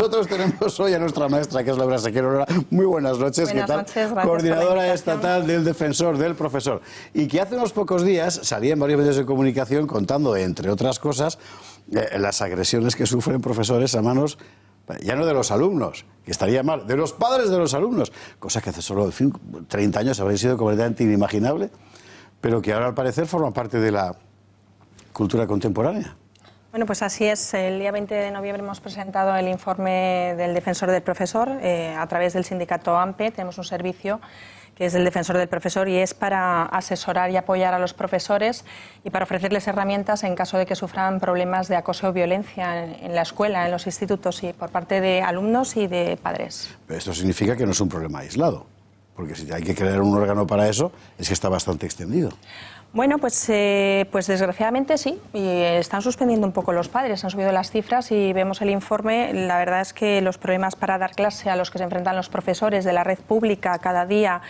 nosotros tenemos hoy a nuestra maestra, que es Laura Sequero. Laura, muy buenas noches. Buenas ¿Qué tal? noches, Coordinadora estatal del Defensor del Profesor. Y que hace unos pocos días salía en varios medios de comunicación contando, entre otras cosas, las agresiones que sufren profesores a manos, ya no de los alumnos, que estaría mal, de los padres de los alumnos, cosa que hace solo 30 años habría sido completamente inimaginable, pero que ahora al parecer forma parte de la cultura contemporánea. Bueno, pues así es. El día 20 de noviembre hemos presentado el informe del Defensor del Profesor a través del sindicato AMPE. Tenemos un servicio que es el Defensor del Profesor y es para asesorar y apoyar a los profesores y para ofrecerles herramientas en caso de que sufran problemas de acoso o violencia en la escuela, en los institutos y por parte de alumnos y de padres. Pero esto significa que no es un problema aislado, porque si hay que crear un órgano para eso, es que está bastante extendido. Bueno, pues desgraciadamente sí, y están suspendiendo un poco los padres, han subido las cifras y vemos el informe. La verdad es que los problemas para dar clase a los que se enfrentan los profesores de la red pública cada día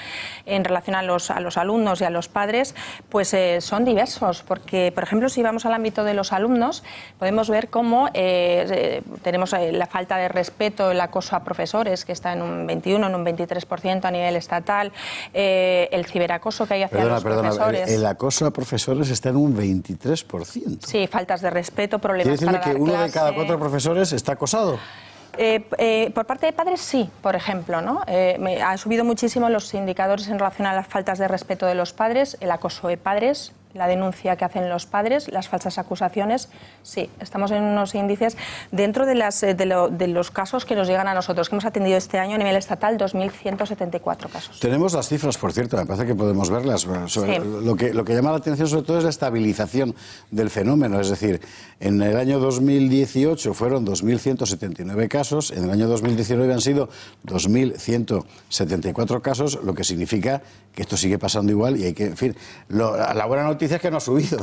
en relación a los alumnos y a los padres, pues son diversos, porque por ejemplo si vamos al ámbito de los alumnos podemos ver cómo tenemos la falta de respeto, el acoso a profesores, que está en un 21, en un 23% a nivel estatal, el ciberacoso que hay hacia los profesores. El acoso a profesores está en un 23%. Sí, faltas de respeto, problemas para dar clase. ¿Quiere decirme que uno de cada 4 profesores está acosado? Por parte de padres sí, por ejemplo, ¿no? Ha subido muchísimo los indicadores en relación a las faltas de respeto de los padres, el acoso de padres, la denuncia que hacen los padres, las falsas acusaciones. Sí, estamos en unos índices dentro de los casos que nos llegan a nosotros, que hemos atendido este año a nivel estatal 2.174 casos. Tenemos las cifras, por cierto, me parece que podemos verlas. Sí. Lo que llama la atención sobre todo es la estabilización del fenómeno, es decir, en el año 2018 fueron 2.179 casos, en el año 2019 han sido 2.174 casos, lo que significa que esto sigue pasando igual y hay que, en fin, la buena noticia es que no ha subido,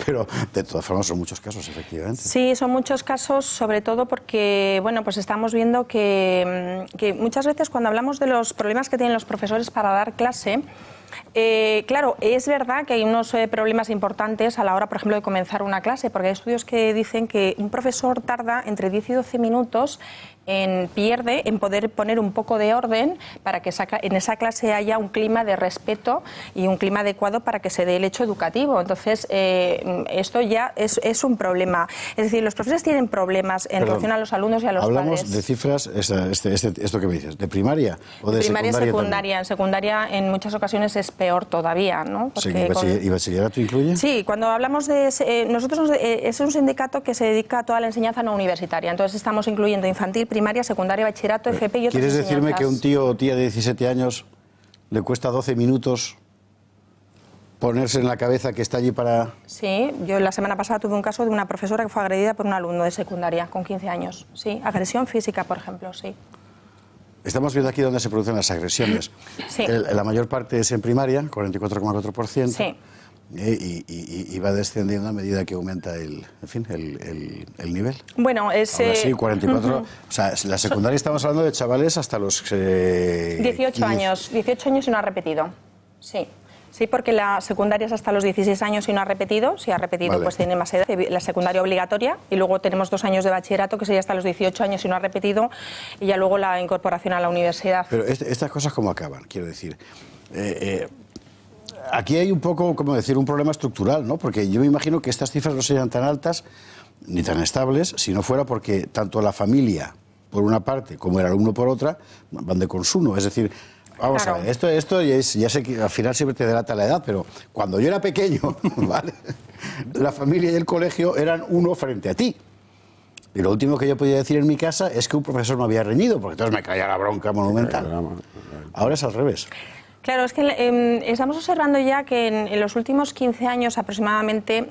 pero de todas formas son muchos casos, efectivamente. Sí, son muchos casos, sobre todo porque, bueno, pues estamos viendo que muchas veces cuando hablamos de los problemas que tienen los profesores para dar clase, claro, es verdad que hay unos problemas importantes a la hora, por ejemplo, de comenzar una clase, porque hay estudios que dicen que un profesor tarda entre 10 y 12 minutos pierde en poder poner un poco de orden para que en esa clase haya un clima de respeto y un clima adecuado para que se dé el hecho educativo. Entonces, esto ya es un problema. Es decir, los profesores tienen problemas en relación a los alumnos y a los padres. Hablamos de cifras, esto que me dices, ¿de primaria o de primaria secundaria? Secundaria. En secundaria en muchas ocasiones es peor todavía, ¿no? Porque ¿Y bachillerato incluye? Sí, cuando hablamos de... nosotros es un sindicato que se dedica a toda la enseñanza no universitaria, entonces estamos incluyendo infantil, primaria, secundaria, bachillerato, FP y otras ¿Quieres enseñanzas? decirme que a un tío o tía de 17 años le cuesta 12 minutos ponerse en la cabeza que está allí para...? Sí, yo la semana pasada tuve un caso de una profesora que fue agredida por un alumno de secundaria con 15 años. Sí, agresión física, por ejemplo, sí. Estamos viendo aquí donde se producen las agresiones. Sí. La mayor parte es en primaria, 44,4%. Sí. Y va descendiendo a medida que aumenta el nivel. Bueno, es... Ahora sí, 44... O sea, la secundaria estamos hablando de chavales hasta los... 18 años. 18 años y no ha repetido. Sí. Sí, porque la secundaria es hasta los 16 años y no ha repetido. Si ha repetido, vale, pues tiene más edad. La secundaria obligatoria y luego tenemos 2 años de bachillerato, que sería hasta los 18 años y no ha repetido, y ya luego la incorporación a la universidad. Pero estas cosas, ¿cómo acaban? Quiero decir, aquí hay un poco, como decir, un problema estructural, ¿no? Porque yo me imagino que estas cifras no serían tan altas ni tan estables si no fuera porque tanto la familia, por una parte, como el alumno por otra, van de consumo. Es decir... Vamos a ver, esto ya sé que al final siempre te delata la edad, pero cuando yo era pequeño, ¿vale? La familia y el colegio eran uno frente a ti. Y lo último que yo podía decir en mi casa es que un profesor me había reñido, porque entonces me caía la bronca monumental. Ahora es al revés. Claro, es que estamos observando ya que en los últimos 15 años aproximadamente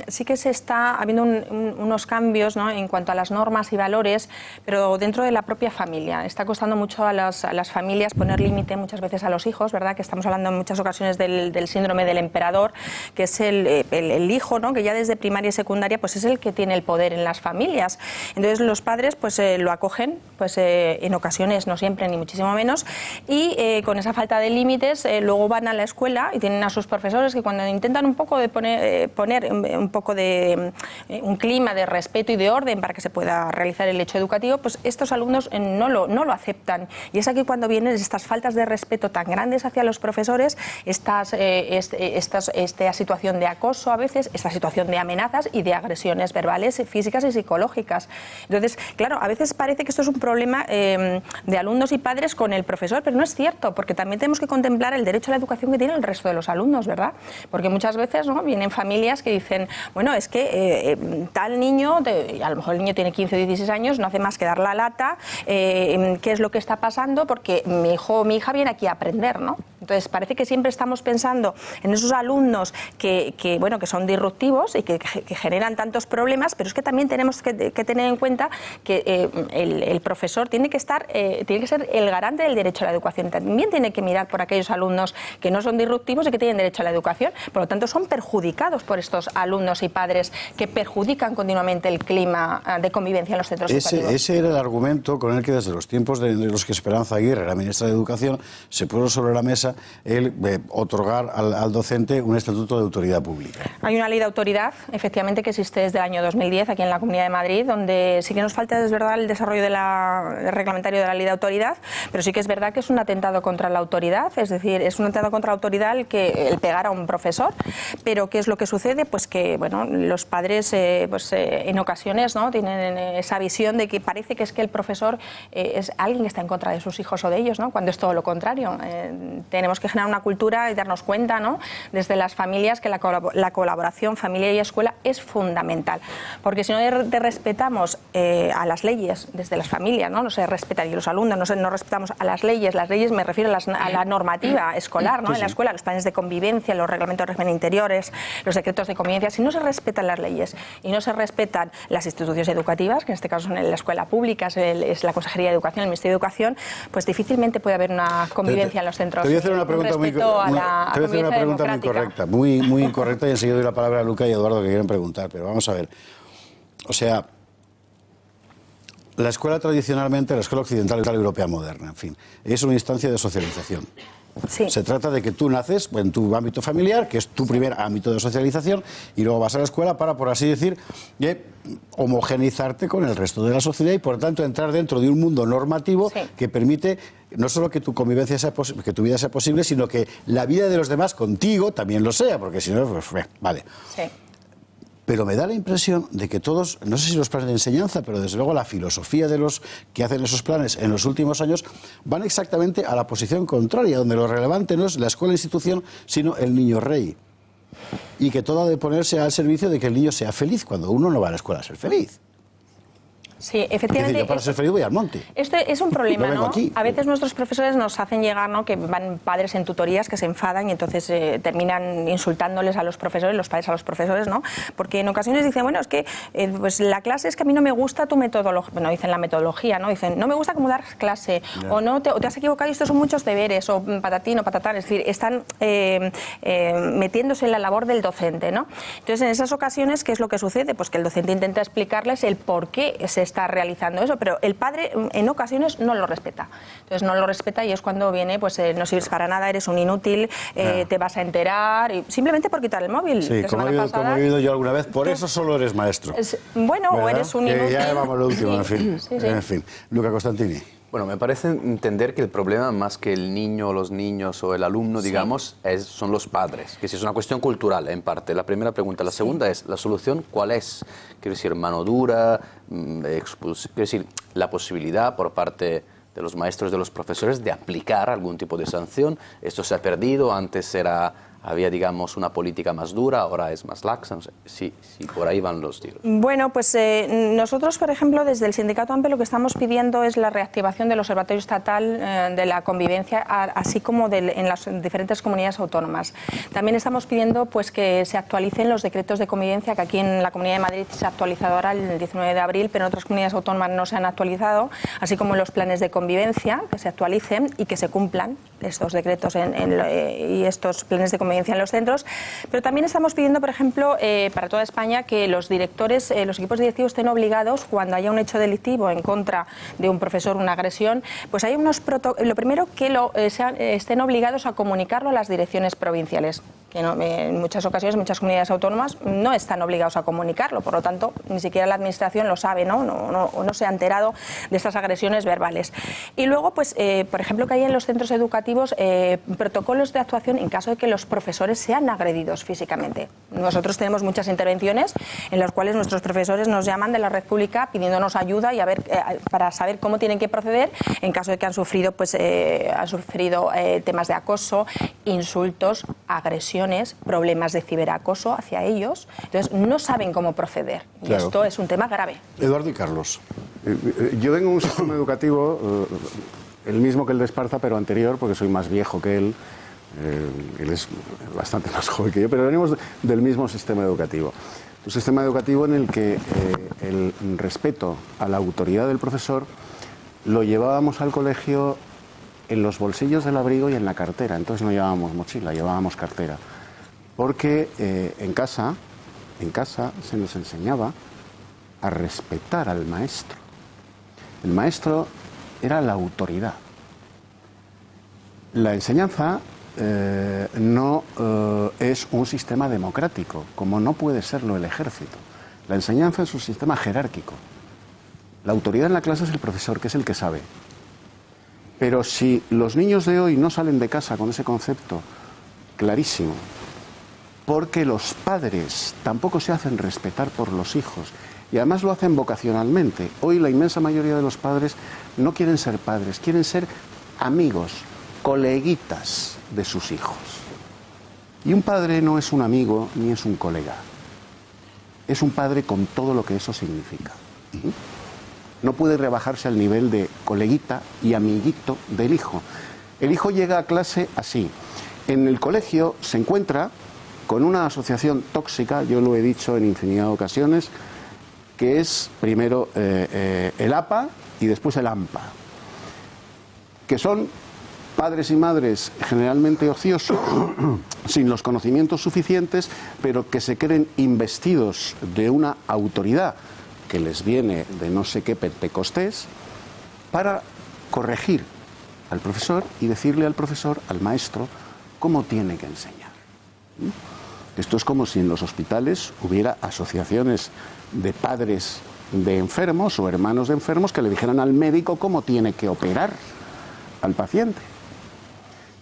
sí que se está habiendo unos cambios, ¿no?, en cuanto a las normas y valores, pero dentro de la propia familia. Está costando mucho a las familias poner límite muchas veces a los hijos, ¿verdad? Que estamos hablando en muchas ocasiones del síndrome del emperador, que es el hijo, ¿no?, que ya desde primaria y secundaria pues es el que tiene el poder en las familias. Entonces los padres pues lo acogen pues en ocasiones, no siempre ni muchísimo menos, y con esa falta de límites luego van a la escuela y tienen a sus profesores que cuando intentan un poco de poner un poco de un clima de respeto y de orden para que se pueda realizar el hecho educativo, pues estos alumnos no lo aceptan. Y es aquí cuando vienen estas faltas de respeto tan grandes hacia los profesores, esta situación de acoso a veces, esta situación de amenazas y de agresiones verbales, físicas y psicológicas. Entonces, claro, a veces parece que esto es un problema de alumnos y padres con el profesor, pero no es cierto, porque también tenemos que contemplar el derecho a la educación que tiene el resto de los alumnos, ¿verdad? Porque muchas veces, ¿no?, vienen familias que dicen, bueno, es que tal niño, a lo mejor el niño tiene 15 o 16 años, no hace más que dar la lata, qué es lo que está pasando, porque mi hijo o mi hija viene aquí a aprender, ¿no? Entonces parece que siempre estamos pensando en esos alumnos que son disruptivos y que generan tantos problemas, pero es que también tenemos que tener en cuenta que el profesor tiene que ser el garante del derecho a la educación. También tiene que mirar por aquellos alumnos que no son disruptivos y que tienen derecho a la educación. Por lo tanto, son perjudicados por estos alumnos y padres que perjudican continuamente el clima de convivencia en los centros educativos. Ese era el argumento con el que desde los tiempos de los que Esperanza Aguirre, la ministra de Educación, se puso sobre la mesa el otorgar al docente un estatuto de autoridad pública. Hay una ley de autoridad, efectivamente, que existe desde el año 2010 aquí en la Comunidad de Madrid, donde sí que nos falta, es verdad, el desarrollo del reglamentario de la ley de autoridad, pero sí que es verdad que es un atentado contra la autoridad, es decir, es un atentado contra la autoridad el pegar a un profesor, pero ¿qué es lo que sucede? Pues que, bueno, los padres en ocasiones, ¿no?, tienen esa visión de que parece que es que el profesor es alguien que está en contra de sus hijos o de ellos, ¿no?, cuando es todo lo contrario. Tenemos que generar una cultura y darnos cuenta, ¿no?, desde las familias, que la colaboración familia y escuela es fundamental, porque si no respetamos a las leyes desde las familias, no se respetan, y los alumnos no respetamos a las leyes me refiero a la normativa escolar, ¿no?, sí, en la escuela, los planes de convivencia, los reglamentos de régimen interiores, los decretos de convivencia. Si no se respetan las leyes y no se respetan las instituciones educativas, que en este caso son la escuela pública, es la Consejería de Educación, el Ministerio de Educación, pues difícilmente puede haber una convivencia en los centros. Te voy a hacer una pregunta muy incorrecta, muy incorrecta, y enseguida doy la palabra a Luca y Eduardo que quieren preguntar, pero vamos a ver. O sea, la escuela tradicionalmente, la escuela occidental europea moderna, en fin, es una instancia de socialización. Sí. Se trata de que tú naces en tu ámbito familiar, que es tu primer ámbito de socialización, y luego vas a la escuela para, por así decir, homogeneizarte con el resto de la sociedad y, por tanto, entrar dentro de un mundo normativo, sí, que permite no solo que tu convivencia que tu vida sea posible, sino que la vida de los demás contigo también lo sea, porque si no, pues vale. Sí. Pero me da la impresión de que todos, no sé si los planes de enseñanza, pero desde luego la filosofía de los que hacen esos planes en los últimos años van exactamente a la posición contraria, donde lo relevante no es la escuela institución, sino el niño rey. Y que todo ha de ponerse al servicio de que el niño sea feliz, cuando uno no va a la escuela a ser feliz. Sí, efectivamente. Yo para ser feliz voy al monte. Este es un problema, ¿no? Aquí. A veces nuestros profesores nos hacen llegar, ¿no?, que van padres en tutorías que se enfadan y entonces terminan insultándoles a los profesores, los padres a los profesores, ¿no? Porque en ocasiones dicen, bueno, es que pues la clase es que a mí no me gusta tu metodología. Bueno, dicen la metodología, ¿no? Dicen, no me gusta cómo das clase, yeah, o no te has equivocado y estos son muchos deberes, o patatín o patatán. Es decir, están metiéndose en la labor del docente, ¿no? Entonces, en esas ocasiones, ¿qué es lo que sucede? Pues que el docente intenta explicarles el por qué se está realizando eso, pero el padre en ocasiones no lo respeta. Entonces no lo respeta y es cuando viene, pues no sirves para nada, eres un inútil, te vas a enterar, y simplemente por quitar el móvil. Sí, como he oído yo alguna vez, por eso solo eres maestro. Bueno, ¿verdad? O eres un inútil. Ya vamos lo último, en fin. Sí, sí. En fin. Luca Costantini. Bueno, me parece entender que el problema, más que el niño, los niños o el alumno, digamos, son los padres, que es una cuestión cultural en parte. La primera pregunta. La segunda es, ¿la solución cuál es? Quiero decir, mano dura, quiero decir, la posibilidad por parte de los maestros, de los profesores, de aplicar algún tipo de sanción. Esto se ha perdido, antes había, digamos, una política más dura, ahora es más laxa, no sé, si por ahí van los tiros. Bueno, pues nosotros, por ejemplo, desde el Sindicato AMPE lo que estamos pidiendo es la reactivación del Observatorio Estatal de la Convivencia, así como en las diferentes comunidades autónomas. También estamos pidiendo pues que se actualicen los decretos de convivencia, que aquí en la Comunidad de Madrid se ha actualizado ahora el 19 de abril, pero en otras comunidades autónomas no se han actualizado, así como los planes de convivencia, que se actualicen y que se cumplan estos decretos y estos planes de convivencia convivencia en los centros, pero también estamos pidiendo, por ejemplo, para toda España, que los directores, los equipos directivos estén obligados, cuando haya un hecho delictivo en contra de un profesor, una agresión, pues hay unos lo primero que estén obligados a comunicarlo a las direcciones provinciales, que no, en muchas ocasiones, muchas comunidades autónomas no están obligados a comunicarlo, por lo tanto, ni siquiera la administración lo sabe, no se ha enterado de estas agresiones verbales. Y luego, pues, por ejemplo, que hay en los centros educativos protocolos de actuación en caso de que los profesores sean agredidos físicamente. Nosotros tenemos muchas intervenciones en las cuales nuestros profesores nos llaman de la red pública pidiéndonos ayuda y para saber cómo tienen que proceder en caso de que han sufrido temas de acoso, insultos, agresiones, problemas de ciberacoso hacia ellos. Entonces, no saben cómo proceder. Y esto es un tema grave. Eduardo y Carlos. Yo vengo de un sistema educativo, el mismo que el de Esparza, pero anterior, porque soy más viejo que él. Él es bastante más joven que yo, pero venimos del mismo sistema educativo. Un sistema educativo en el que el respeto a la autoridad del profesor lo llevábamos al colegio en los bolsillos del abrigo y en la cartera. Entonces no llevábamos mochila, llevábamos cartera. Porque en casa se nos enseñaba a respetar al maestro. El maestro era la autoridad. La enseñanza no es un sistema democrático, como no puede serlo el ejército. La enseñanza es un sistema jerárquico. La autoridad en la clase es el profesor, que es el que sabe. Pero si los niños de hoy no salen de casa con ese concepto clarísimo, porque los padres tampoco se hacen respetar por los hijos, y además lo hacen vocacionalmente. Hoy la inmensa mayoría de los padres no quieren ser padres, quieren ser amigos, coleguitas de sus hijos. Y un padre no es un amigo ni es un colega. Es un padre con todo lo que eso significa. No puede rebajarse al nivel de coleguita y amiguito del hijo. El hijo llega a clase así. En el colegio se encuentra con una asociación tóxica, yo lo he dicho en infinidad de ocasiones, que es primero el APA y después el AMPA, que son padres y madres generalmente ociosos, sin los conocimientos suficientes, pero que se creen investidos de una autoridad que les viene de no sé qué pentecostés, para corregir al profesor y decirle al profesor, al maestro, cómo tiene que enseñar. Esto es como si en los hospitales hubiera asociaciones de padres de enfermos o hermanos de enfermos que le dijeran al médico cómo tiene que operar al paciente.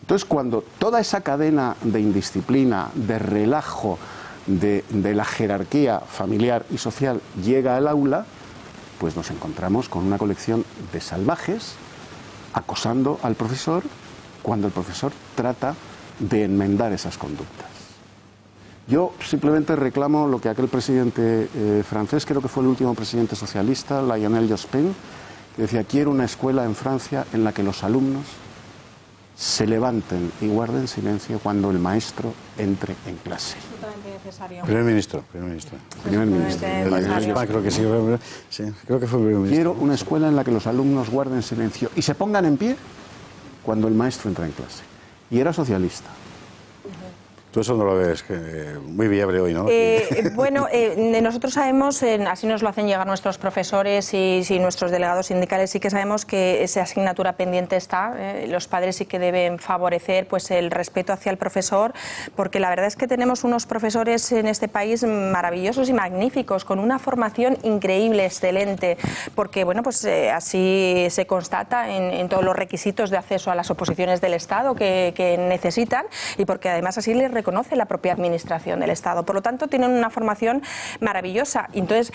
Entonces, cuando toda esa cadena de indisciplina, de relajo, de la jerarquía familiar y social llega al aula, pues nos encontramos con una colección de salvajes acosando al profesor cuando el profesor trata de enmendar esas conductas. Yo simplemente reclamo lo que aquel presidente francés, creo que fue el último presidente socialista, Lionel Jospin, que decía: quiero una escuela en Francia en la que los alumnos se levanten y guarden silencio cuando el maestro entre en clase. Absolutamente necesario. Primer ministro. Creo que sí, creo que fue primer ministro. Quiero una escuela en la que los alumnos guarden silencio y se pongan en pie cuando el maestro entra en clase. Y era socialista. Tú eso no lo ves muy viable hoy, ¿no? Bueno, nosotros sabemos, así nos lo hacen llegar nuestros profesores y nuestros delegados sindicales, sí que sabemos que esa asignatura pendiente está. Los padres sí que deben favorecer pues el respeto hacia el profesor, porque la verdad es que tenemos unos profesores en este país maravillosos y magníficos, con una formación increíble, excelente, porque bueno, pues así se constata en todos los requisitos de acceso a las oposiciones del Estado que necesitan, y porque además así les reconoce la propia administración del Estado. Por lo tanto, tienen una formación maravillosa. Y entonces,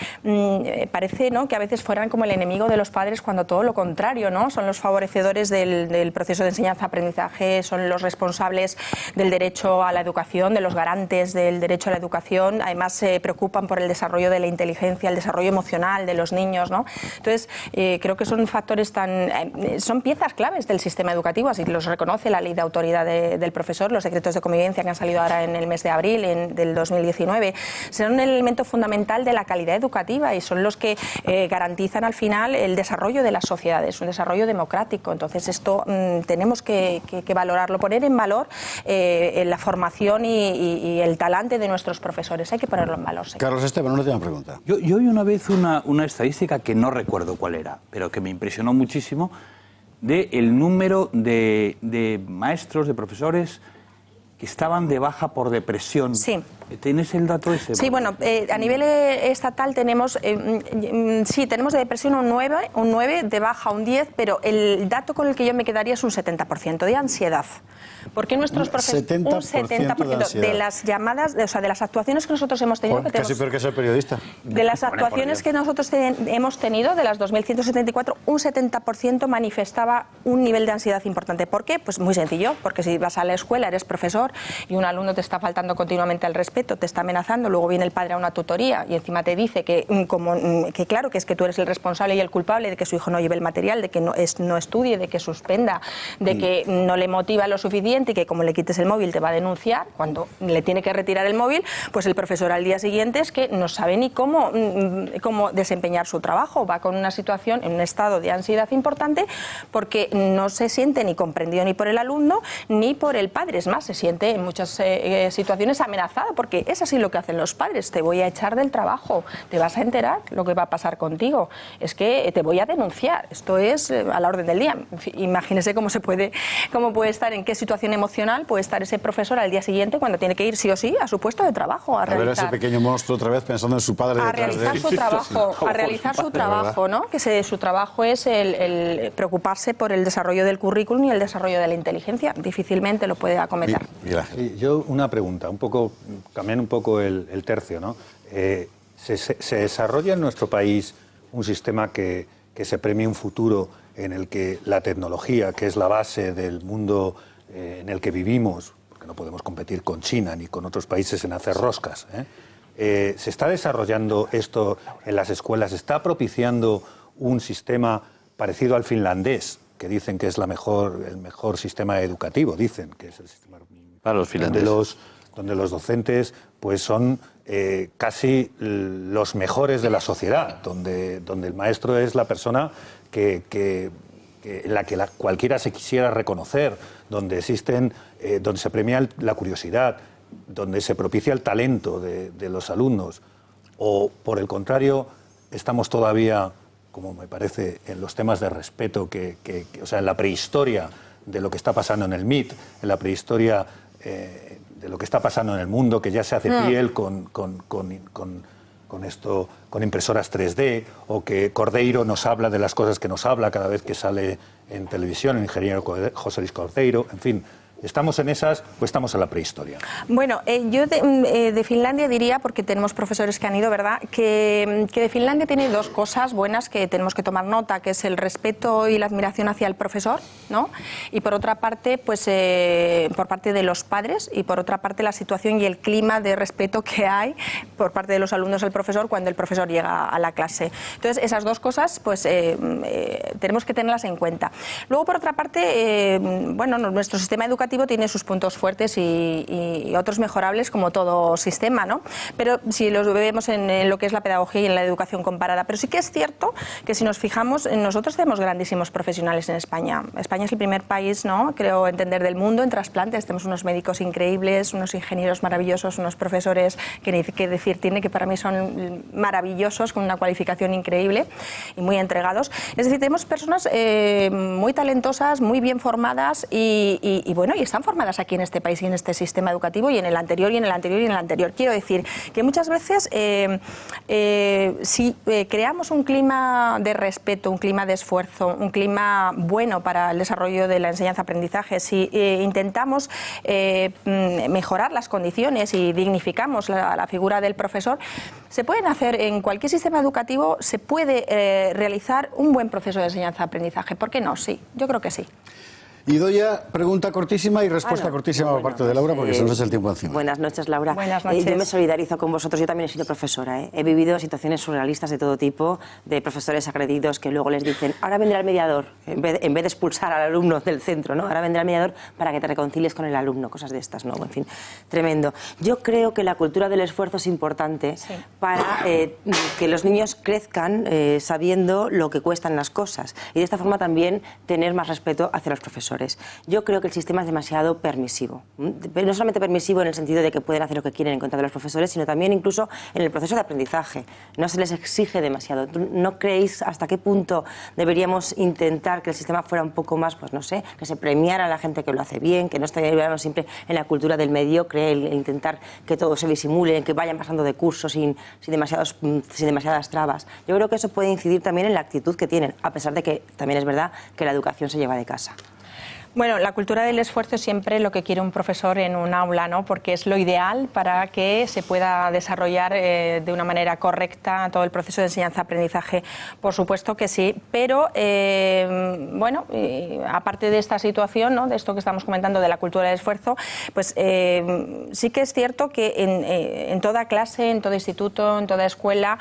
parece, ¿no?, que a veces fueran como el enemigo de los padres, cuando todo lo contrario, ¿no? Son los favorecedores del proceso de enseñanza-aprendizaje, son los responsables del derecho a la educación, de los garantes del derecho a la educación. Además, se preocupan por el desarrollo de la inteligencia, el desarrollo emocional de los niños, ¿no? Entonces, creo que son factores son piezas claves del sistema educativo, así los reconoce la ley de autoridad del profesor, los decretos de convivencia que han salido desarrollado ahora en el mes de abril del 2019, son un elemento fundamental de la calidad educativa y son los que garantizan al final el desarrollo de las sociedades, un desarrollo democrático. Entonces esto tenemos que valorarlo, poner en valor la formación y el talante de nuestros profesores. Hay que ponerlo en valor. Sí. Carlos Esteban, una última pregunta. Yo oí una vez una estadística que no recuerdo cuál era, pero que me impresionó muchísimo, del número de maestros, de profesores que estaban de baja por depresión. Sí. ¿Tienes el dato ese? Sí, bueno, a nivel estatal tenemos, sí, tenemos de depresión un 9, de baja un 10, pero el dato con el que yo me quedaría es un 70% de ansiedad. Porque nuestros profesores, un 70% de las llamadas, o sea, de las actuaciones que nosotros hemos tenido... Joder, casi peor que ser periodista. De las actuaciones que nosotros hemos tenido, de las 2.174, un 70% manifestaba un nivel de ansiedad importante. ¿Por qué? Pues muy sencillo, porque si vas a la escuela, eres profesor y un alumno te está faltando continuamente al respeto, te está amenazando, luego viene el padre a una tutoría y encima te dice que claro, que es que tú eres el responsable y el culpable de que su hijo no lleve el material, de que no estudie, de que suspenda, de que no le motiva lo suficiente y que como le quites el móvil te va a denunciar, cuando le tiene que retirar el móvil, pues el profesor al día siguiente es que no sabe ni cómo desempeñar su trabajo, va con una situación, en un estado de ansiedad importante porque no se siente ni comprendido ni por el alumno ni por el padre, es más, se siente en muchas situaciones amenazado porque es así lo que hacen los padres, te voy a echar del trabajo, te vas a enterar lo que va a pasar contigo, es que te voy a denunciar, esto es a la orden del día. Imagínese cómo puede estar, en qué situación emocional puede estar ese profesor al día siguiente cuando tiene que ir sí o sí a su puesto de trabajo a ver ese pequeño monstruo otra vez pensando en su padre a detrás realizar de él. su trabajo, a realizar su trabajo, ¿no? Que su trabajo es el preocuparse por el desarrollo del currículum y el desarrollo de la inteligencia. Difícilmente lo puede acometer. Yo una pregunta, cambiando un poco el tercio, ¿no? ¿Se desarrolla en nuestro país un sistema que se premie un futuro en el que la tecnología, que es la base del mundo en el que vivimos, porque no podemos competir con China ni con otros países en hacer roscas, se está desarrollando esto en las escuelas? ¿Se está propiciando un sistema parecido al finlandés, que dicen que es el mejor sistema educativo, dicen que es el sistema para los finlandeses, donde los docentes pues son casi los mejores de la sociedad, donde el maestro es la persona en la que cualquiera se quisiera reconocer, donde donde se premia la curiosidad, donde se propicia el talento de los alumnos? O por el contrario, estamos todavía, como me parece, en los temas de respeto, o sea, en la prehistoria de lo que está pasando en el MIT, en la prehistoria de lo que está pasando en el mundo, que ya se hace piel con impresoras 3D, o que Cordeiro nos habla de las cosas que nos habla cada vez que sale en televisión, el ingeniero José Luis Cordeiro, en fin. ¿Estamos en esas o estamos en la prehistoria? Bueno, yo de Finlandia diría, porque tenemos profesores que han ido, ¿verdad?, que de Finlandia tiene dos cosas buenas que tenemos que tomar nota, que es el respeto y la admiración hacia el profesor, ¿no? Y por otra parte, pues por parte de los padres, y por otra parte la situación y el clima de respeto que hay por parte de los alumnos al profesor cuando el profesor llega a la clase. Entonces, esas dos cosas, pues tenemos que tenerlas en cuenta. Luego, por otra parte, bueno, nuestro sistema educativo tiene sus puntos fuertes y otros mejorables, como todo sistema, ¿no? Pero si los vemos en lo que es la pedagogía y en la educación comparada. Pero sí que es cierto que si nos fijamos, nosotros tenemos grandísimos profesionales en España. España es el primer país, ¿no?, creo entender, del mundo en trasplantes. Tenemos unos médicos increíbles, unos ingenieros maravillosos, unos profesores que decir tiene, que para mí son maravillosos, con una cualificación increíble y muy entregados. Es decir, tenemos personas muy talentosas, muy bien formadas y bueno, y están formadas aquí en este país y en este sistema educativo, y en el anterior y en el anterior y en el anterior. Quiero decir que muchas veces si creamos un clima de respeto, un clima de esfuerzo, un clima bueno para el desarrollo de la enseñanza-aprendizaje, si intentamos mejorar las condiciones y dignificamos la figura del profesor, se pueden hacer en cualquier sistema educativo, se puede realizar un buen proceso de enseñanza-aprendizaje. ¿Por qué no? Sí, yo creo que sí. Y doy ya pregunta cortísima y respuesta cortísima por parte de Laura, porque se nos echa el tiempo encima. Buenas noches, Laura. Buenas noches. Yo me solidarizo con vosotros, yo también he sido profesora. He vivido situaciones surrealistas de todo tipo, de profesores agredidos que luego les dicen, ahora vendrá el mediador, en vez de expulsar al alumno del centro, ¿no? Ahora vendrá el mediador para que te reconcilies con el alumno, cosas de estas, ¿no? En fin, tremendo. Yo creo que la cultura del esfuerzo es importante para que los niños crezcan sabiendo lo que cuestan las cosas y de esta forma también tener más respeto hacia los profesores. Yo creo que el sistema es demasiado permisivo. Pero no solamente permisivo en el sentido de que pueden hacer lo que quieren en contra de los profesores, sino también incluso en el proceso de aprendizaje. No se les exige demasiado. ¿No creéis hasta qué punto deberíamos intentar que el sistema fuera un poco más, pues no sé, que se premiara a la gente que lo hace bien, que no estuviéramos siempre en la cultura del mediocre, el intentar que todo se disimule, que vayan pasando de cursos sin demasiadas trabas? Yo creo que eso puede incidir también en la actitud que tienen, a pesar de que también es verdad que la educación se lleva de casa. Bueno, la cultura del esfuerzo es siempre lo que quiere un profesor en un aula, ¿no? Porque es lo ideal para que se pueda desarrollar de una manera correcta todo el proceso de enseñanza-aprendizaje. Por supuesto que sí, pero bueno, aparte de esta situación, ¿no? De esto que estamos comentando de la cultura del esfuerzo, pues sí que es cierto que en toda clase, en todo instituto, en toda escuela,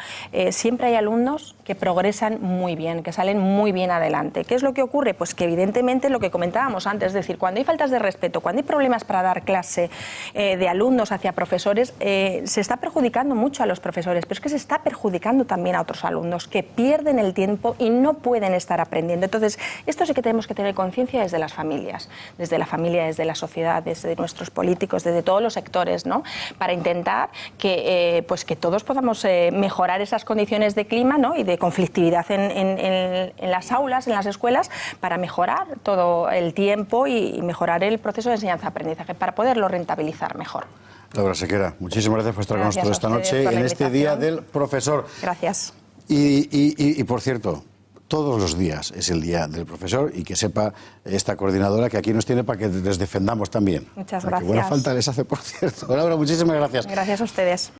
siempre hay alumnos que progresan muy bien, que salen muy bien adelante. ¿Qué es lo que ocurre? Pues que evidentemente lo que comentábamos antes, es decir, cuando hay faltas de respeto, cuando hay problemas para dar clase de alumnos hacia profesores, se está perjudicando mucho a los profesores, pero es que se está perjudicando también a otros alumnos que pierden el tiempo y no pueden estar aprendiendo. Entonces, esto sí que tenemos que tener conciencia desde las familias, desde la familia, desde la sociedad, desde nuestros políticos, desde todos los sectores, ¿no? Para intentar que, pues que todos podamos mejorar esas condiciones de clima, ¿no? Y de conflictividad en las aulas, en las escuelas, para mejorar todo el tiempo y mejorar el proceso de enseñanza-aprendizaje para poderlo rentabilizar mejor. Laura Sequera, muchísimas gracias por estar con nosotros esta noche en este Día del Profesor. Gracias. Y por cierto, todos los días es el Día del Profesor y que sepa esta coordinadora que aquí nos tiene para que les defendamos también. Muchas Que gracias. buena falta les hace, por cierto. Laura, muchísimas gracias. Gracias a ustedes.